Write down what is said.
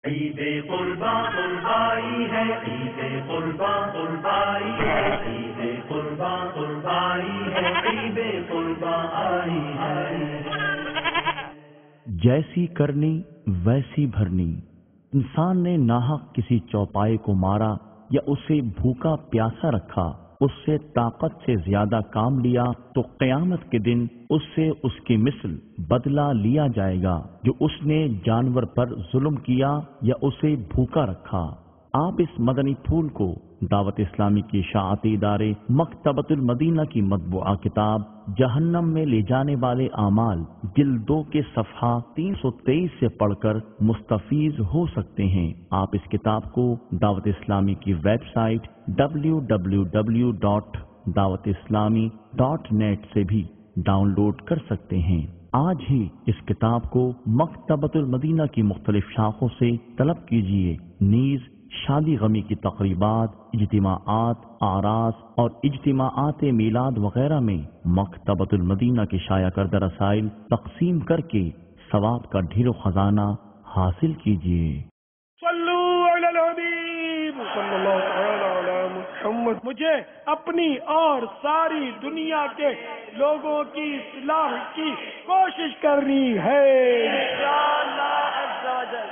عید قرباں قربائی ہے، عید قرباں قربائی ہے، عید قرباں قربائی ہے، عید قرباں آئی ہے۔ جیسی کرنی ویسی بھرنی۔ انسان نے ناحق کسی چوپائے کو مارا یا اسے بھوکا پیاسا رکھا، اس سے طاقت سے زیادہ کام لیا تو قیامت کے دن اس سے اس کی مثل بدلہ لیا جائے گا جو اس نے جانور پر ظلم کیا یا اسے بھوکا رکھا۔ آپ اس مدنی پھول کو دعوت اسلامی کی اشاعتی ادارے مکتبۃ المدینہ کی مطبوعہ کتاب جہنم میں لے جانے والے اعمال جلد 2 کے صفحہ 323 سے پڑھ کر مستفیض ہو سکتے ہیں۔ آپ اس کتاب کو دعوت اسلامی کی ویب سائٹ www.dawatislami.net سے بھی ڈاؤن لوڈ کر سکتے ہیں۔ آج ہی اس کتاب کو مکتبۃ المدینہ کی مختلف شاخوں سے طلب کیجیے۔ نیز شادی غمی کی تقریبات، اجتماعات، اعراس اور اجتماعات میلاد وغیرہ میں مکتبۃ المدینہ کے شائع کردہ رسائل تقسیم کر کے ثواب کا ڈھیر و خزانہ حاصل کیجیے۔ صلو علی الحبیب صلی اللہ تعالی علی محمد۔ مجھے اپنی اور ساری دنیا کے لوگوں کی اصلاح کی کوشش کرنی ہے انشاءاللہ عز و جل۔